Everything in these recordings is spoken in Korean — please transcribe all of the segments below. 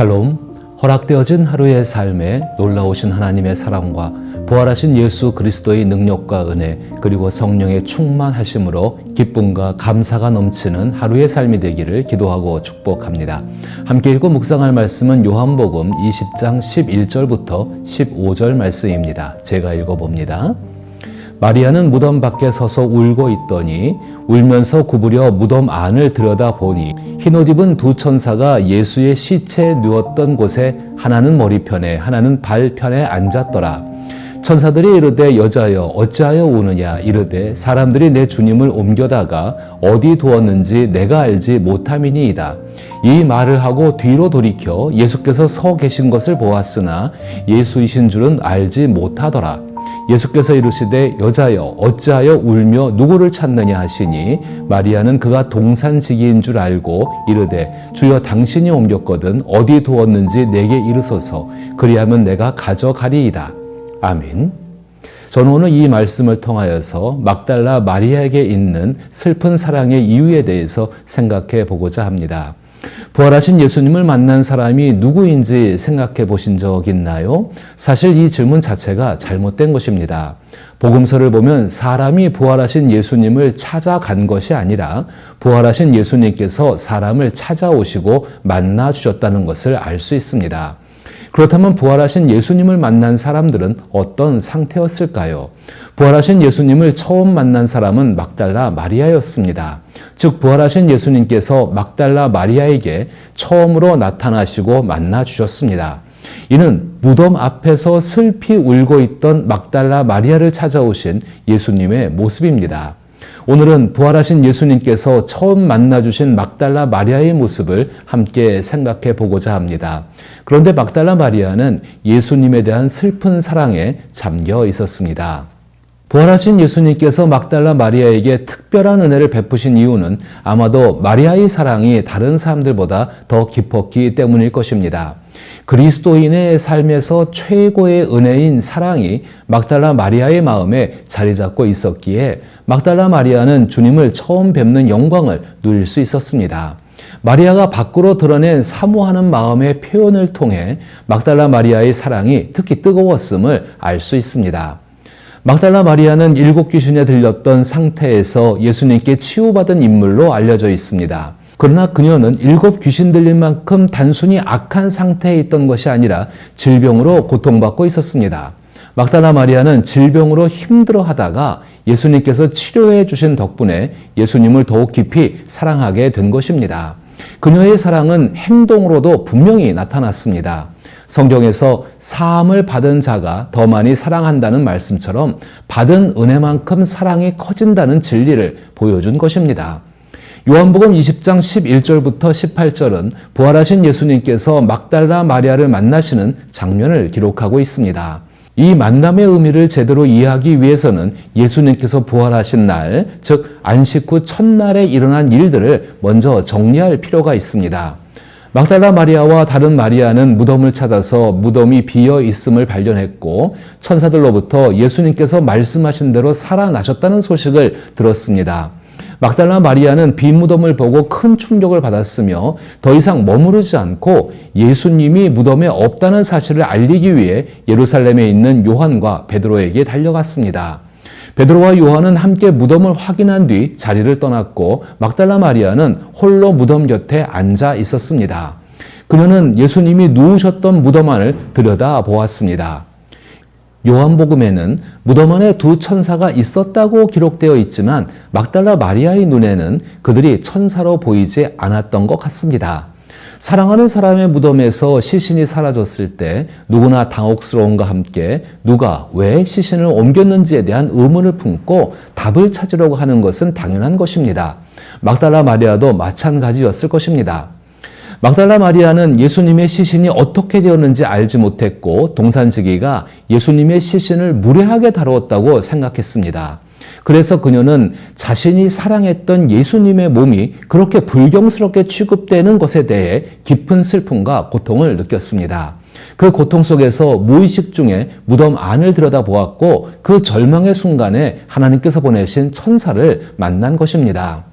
샬롬, 허락되어진 하루의 삶에 놀라우신 하나님의 사랑과 부활하신 예수 그리스도의 능력과 은혜 그리고 성령의 충만하심으로 기쁨과 감사가 넘치는 하루의 삶이 되기를 기도하고 축복합니다. 함께 읽고 묵상할 말씀은 요한복음 20장 11절부터 15절 말씀입니다. 제가 읽어봅니다. 마리아는 무덤 밖에 서서 울고 있더니 울면서 구부려 무덤 안을 들여다보니 흰옷 입은 두 천사가 예수의 시체에 누웠던 곳에 하나는 머리편에 하나는 발편에 앉았더라. 천사들이 이르되 여자여 어찌하여 우느냐 이르되 사람들이 내 주님을 옮겨다가 어디 두었는지 내가 알지 못함이니이다. 이 말을 하고 뒤로 돌이켜 예수께서 서 계신 것을 보았으나 예수이신 줄은 알지 못하더라. 예수께서 이르시되 여자여 어찌하여 울며 누구를 찾느냐 하시니 마리아는 그가 동산지기인 줄 알고 이르되 주여 당신이 옮겼거든 어디 두었는지 내게 이르소서 그리하면 내가 가져가리이다. 아멘. 저는 오늘 이 말씀을 통하여서 막달라 마리아에게 있는 슬픈 사랑의 이유에 대해서 생각해 보고자 합니다. 부활하신 예수님을 만난 사람이 누구인지 생각해 보신 적 있나요? 사실 이 질문 자체가 잘못된 것입니다. 복음서를 보면 사람이 부활하신 예수님을 찾아간 것이 아니라 부활하신 예수님께서 사람을 찾아오시고 만나 주셨다는 것을 알 수 있습니다. 그렇다면 부활하신 예수님을 만난 사람들은 어떤 상태였을까요? 부활하신 예수님을 처음 만난 사람은 막달라 마리아였습니다. 즉 부활하신 예수님께서 막달라 마리아에게 처음으로 나타나시고 만나 주셨습니다. 이는 무덤 앞에서 슬피 울고 있던 막달라 마리아를 찾아오신 예수님의 모습입니다. 오늘은 부활하신 예수님께서 처음 만나주신 막달라 마리아의 모습을 함께 생각해 보고자 합니다. 그런데 막달라 마리아는 예수님에 대한 슬픈 사랑에 잠겨 있었습니다. 부활하신 예수님께서 막달라 마리아에게 특별한 은혜를 베푸신 이유는 아마도 마리아의 사랑이 다른 사람들보다 더 깊었기 때문일 것입니다. 그리스도인의 삶에서 최고의 은혜인 사랑이 막달라 마리아의 마음에 자리 잡고 있었기에 막달라 마리아는 주님을 처음 뵙는 영광을 누릴 수 있었습니다. 마리아가 밖으로 드러낸 사모하는 마음의 표현을 통해 막달라 마리아의 사랑이 특히 뜨거웠음을 알 수 있습니다. 막달라 마리아는 7 귀신에 들렸던 상태에서 예수님께 치유받은 인물로 알려져 있습니다. 그러나 그녀는 7 귀신 들린 만큼 단순히 악한 상태에 있던 것이 아니라 질병으로 고통받고 있었습니다. 막달라 마리아는 질병으로 힘들어하다가 예수님께서 치료해 주신 덕분에 예수님을 더욱 깊이 사랑하게 된 것입니다. 그녀의 사랑은 행동으로도 분명히 나타났습니다. 성경에서 사함을 받은 자가 더 많이 사랑한다는 말씀처럼 받은 은혜만큼 사랑이 커진다는 진리를 보여준 것입니다. 요한복음 20장 11절부터 18절은 부활하신 예수님께서 막달라 마리아를 만나시는 장면을 기록하고 있습니다. 이 만남의 의미를 제대로 이해하기 위해서는 예수님께서 부활하신 날, 즉 안식 후 첫날에 일어난 일들을 먼저 정리할 필요가 있습니다. 막달라 마리아와 다른 마리아는 무덤을 찾아서 무덤이 비어 있음을 발견했고 천사들로부터 예수님께서 말씀하신 대로 살아나셨다는 소식을 들었습니다. 막달라 마리아는 빈 무덤을 보고 큰 충격을 받았으며 더 이상 머무르지 않고 예수님이 무덤에 없다는 사실을 알리기 위해 예루살렘에 있는 요한과 베드로에게 달려갔습니다. 베드로와 요한은 함께 무덤을 확인한 뒤 자리를 떠났고 막달라 마리아는 홀로 무덤 곁에 앉아 있었습니다. 그녀는 예수님이 누우셨던 무덤 안을 들여다보았습니다. 요한복음에는 무덤 안에 두 천사가 있었다고 기록되어 있지만 막달라 마리아의 눈에는 그들이 천사로 보이지 않았던 것 같습니다. 사랑하는 사람의 무덤에서 시신이 사라졌을 때 누구나 당혹스러움과 함께 누가 왜 시신을 옮겼는지에 대한 의문을 품고 답을 찾으려고 하는 것은 당연한 것입니다. 막달라 마리아도 마찬가지였을 것입니다. 막달라 마리아는 예수님의 시신이 어떻게 되었는지 알지 못했고 동산지기가 예수님의 시신을 무례하게 다루었다고 생각했습니다. 그래서 그녀는 자신이 사랑했던 예수님의 몸이 그렇게 불경스럽게 취급되는 것에 대해 깊은 슬픔과 고통을 느꼈습니다. 그 고통 속에서 무의식 중에 무덤 안을 들여다보았고 그 절망의 순간에 하나님께서 보내신 천사를 만난 것입니다.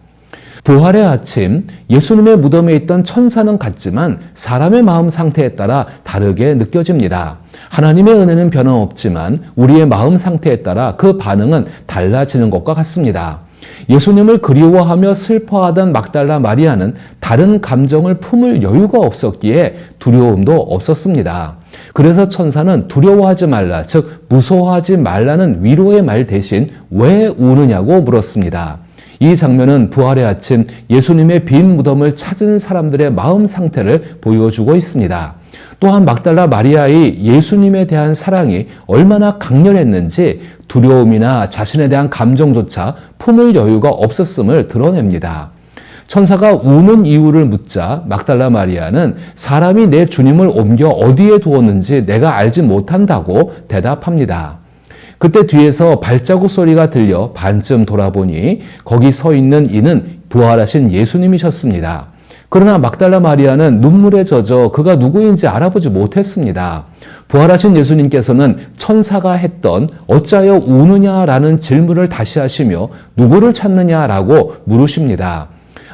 부활의 아침, 예수님의 무덤에 있던 천사는 같지만 사람의 마음 상태에 따라 다르게 느껴집니다. 하나님의 은혜는 변함없지만 우리의 마음 상태에 따라 그 반응은 달라지는 것과 같습니다. 예수님을 그리워하며 슬퍼하던 막달라 마리아는 다른 감정을 품을 여유가 없었기에 두려움도 없었습니다. 그래서 천사는 두려워하지 말라, 즉 무서워하지 말라는 위로의 말 대신 왜 우느냐고 물었습니다. 이 장면은 부활의 아침 예수님의 빈 무덤을 찾은 사람들의 마음 상태를 보여주고 있습니다. 또한 막달라 마리아의 예수님에 대한 사랑이 얼마나 강렬했는지 두려움이나 자신에 대한 감정조차 품을 여유가 없었음을 드러냅니다. 천사가 우는 이유를 묻자 막달라 마리아는 사람이 내 주님을 옮겨 어디에 두었는지 내가 알지 못한다고 대답합니다. 그때 뒤에서 발자국 소리가 들려 반쯤 돌아보니 거기 서 있는 이는 부활하신 예수님이셨습니다. 그러나 막달라 마리아는 눈물에 젖어 그가 누구인지 알아보지 못했습니다. 부활하신 예수님께서는 천사가 했던 어찌하여 우느냐라는 질문을 다시 하시며 누구를 찾느냐라고 물으십니다.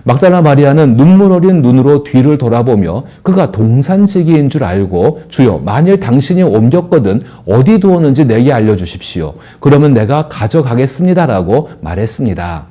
막달라 마리아는 눈물 어린 눈으로 뒤를 돌아보며 그가 동산지기인 줄 알고 주여 만일 당신이 옮겼거든 어디 두었는지 내게 알려주십시오. 그러면 내가 가져가겠습니다라고 말했습니다.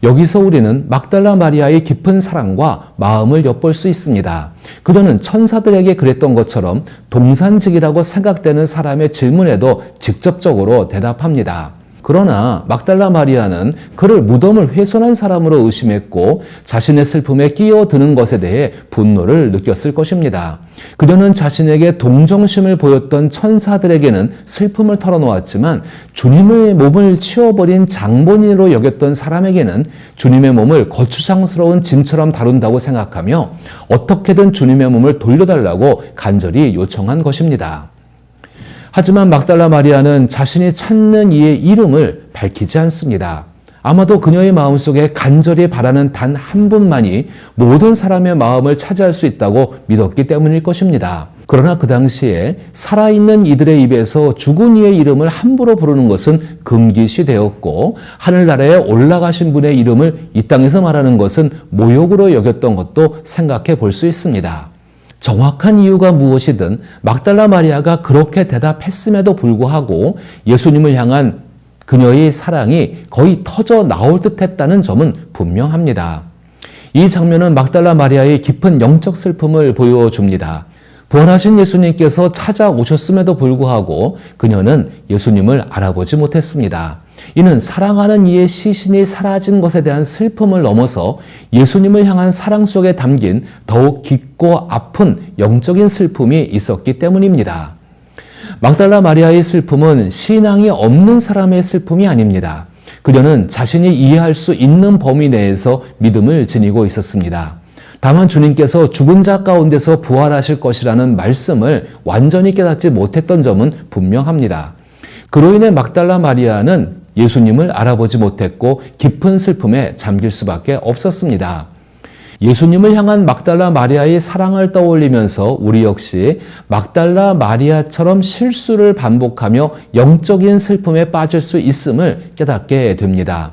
여기서 우리는 막달라 마리아의 깊은 사랑과 마음을 엿볼 수 있습니다. 그녀는 천사들에게 그랬던 것처럼 동산직이라고 생각되는 사람의 질문에도 직접적으로 대답합니다. 그러나 막달라 마리아는 그를 무덤을 훼손한 사람으로 의심했고 자신의 슬픔에 끼어드는 것에 대해 분노를 느꼈을 것입니다. 그녀는 자신에게 동정심을 보였던 천사들에게는 슬픔을 털어놓았지만 주님의 몸을 치워버린 장본인으로 여겼던 사람에게는 주님의 몸을 거추장스러운 짐처럼 다룬다고 생각하며 어떻게든 주님의 몸을 돌려달라고 간절히 요청한 것입니다. 하지만 막달라 마리아는 자신이 찾는 이의 이름을 밝히지 않습니다. 아마도 그녀의 마음속에 간절히 바라는 단 한 분만이 모든 사람의 마음을 차지할 수 있다고 믿었기 때문일 것입니다. 그러나 그 당시에 살아있는 이들의 입에서 죽은 이의 이름을 함부로 부르는 것은 금기시 되었고 하늘나라에 올라가신 분의 이름을 이 땅에서 말하는 것은 모욕으로 여겼던 것도 생각해 볼 수 있습니다. 정확한 이유가 무엇이든 막달라 마리아가 그렇게 대답했음에도 불구하고 예수님을 향한 그녀의 사랑이 거의 터져 나올 듯 했다는 점은 분명합니다. 이 장면은 막달라 마리아의 깊은 영적 슬픔을 보여줍니다. 부활하신 예수님께서 찾아오셨음에도 불구하고 그녀는 예수님을 알아보지 못했습니다. 이는 사랑하는 이의 시신이 사라진 것에 대한 슬픔을 넘어서 예수님을 향한 사랑 속에 담긴 더욱 깊고 아픈 영적인 슬픔이 있었기 때문입니다. 막달라 마리아의 슬픔은 신앙이 없는 사람의 슬픔이 아닙니다. 그녀는 자신이 이해할 수 있는 범위 내에서 믿음을 지니고 있었습니다. 다만 주님께서 죽은 자 가운데서 부활하실 것이라는 말씀을 완전히 깨닫지 못했던 점은 분명합니다. 그로 인해 막달라 마리아는 예수님을 알아보지 못했고 깊은 슬픔에 잠길 수밖에 없었습니다. 예수님을 향한 막달라 마리아의 사랑을 떠올리면서 우리 역시 막달라 마리아처럼 실수를 반복하며 영적인 슬픔에 빠질 수 있음을 깨닫게 됩니다.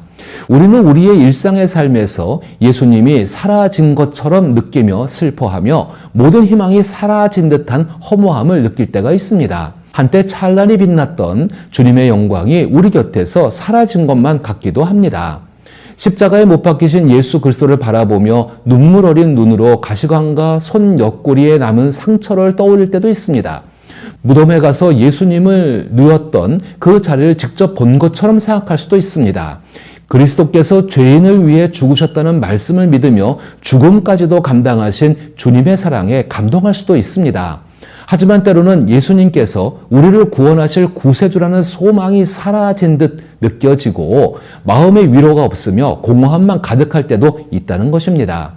우리는 우리의 일상의 삶에서 예수님이 사라진 것처럼 느끼며 슬퍼하며 모든 희망이 사라진 듯한 허무함을 느낄 때가 있습니다. 한때 찬란히 빛났던 주님의 영광이 우리 곁에서 사라진 것만 같기도 합니다. 십자가에 못 박히신 예수 그리스도를 바라보며 눈물 어린 눈으로 가시관과 손 옆구리에 남은 상처를 떠올릴 때도 있습니다. 무덤에 가서 예수님을 누웠던 그 자리를 직접 본 것처럼 생각할 수도 있습니다. 그리스도께서 죄인을 위해 죽으셨다는 말씀을 믿으며 죽음까지도 감당하신 주님의 사랑에 감동할 수도 있습니다. 하지만 때로는 예수님께서 우리를 구원하실 구세주라는 소망이 사라진 듯 느껴지고 마음의 위로가 없으며 공허함만 가득할 때도 있다는 것입니다.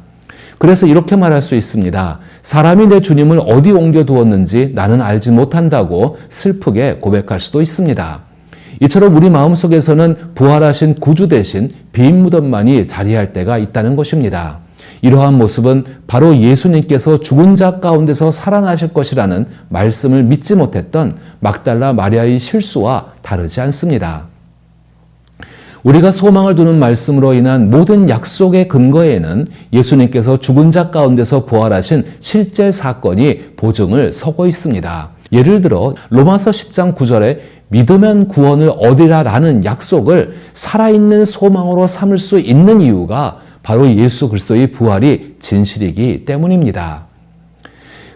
그래서 이렇게 말할 수 있습니다. 사람이 내 주님을 어디 옮겨두었는지 나는 알지 못한다고 슬프게 고백할 수도 있습니다. 이처럼 우리 마음속에서는 부활하신 구주 대신 빈 무덤만이 자리할 때가 있다는 것입니다. 이러한 모습은 바로 예수님께서 죽은 자 가운데서 살아나실 것이라는 말씀을 믿지 못했던 막달라 마리아의 실수와 다르지 않습니다. 우리가 소망을 두는 말씀으로 인한 모든 약속의 근거에는 예수님께서 죽은 자 가운데서 부활하신 실제 사건이 보증을 서고 있습니다. 예를 들어 로마서 10장 9절에 믿으면 구원을 얻으라라는 약속을 살아있는 소망으로 삼을 수 있는 이유가 바로 예수 그리스도의 부활이 진실이기 때문입니다.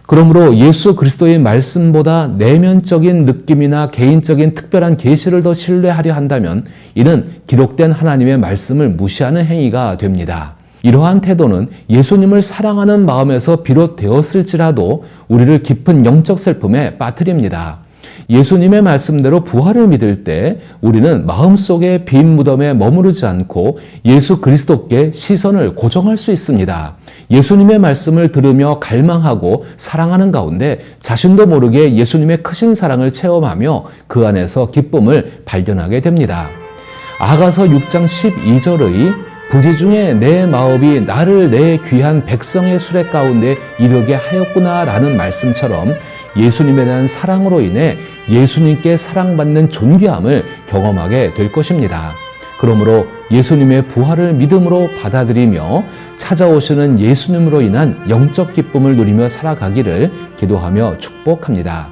그러므로 예수 그리스도의 말씀보다 내면적인 느낌이나 개인적인 특별한 계시를 더 신뢰하려 한다면 이는 기록된 하나님의 말씀을 무시하는 행위가 됩니다. 이러한 태도는 예수님을 사랑하는 마음에서 비롯되었을지라도 우리를 깊은 영적 슬픔에 빠뜨립니다. 예수님의 말씀대로 부활을 믿을 때 우리는 마음속의 빈 무덤에 머무르지 않고 예수 그리스도께 시선을 고정할 수 있습니다. 예수님의 말씀을 들으며 갈망하고 사랑하는 가운데 자신도 모르게 예수님의 크신 사랑을 체험하며 그 안에서 기쁨을 발견하게 됩니다. 아가서 6장 12절의 부지 중에 내 마음이 나를 내 귀한 백성의 수레 가운데 이르게 하였구나 라는 말씀처럼 예수님에 대한 사랑으로 인해 예수님께 사랑받는 존귀함을 경험하게 될 것입니다. 그러므로 예수님의 부활을 믿음으로 받아들이며 찾아오시는 예수님으로 인한 영적 기쁨을 누리며 살아가기를 기도하며 축복합니다.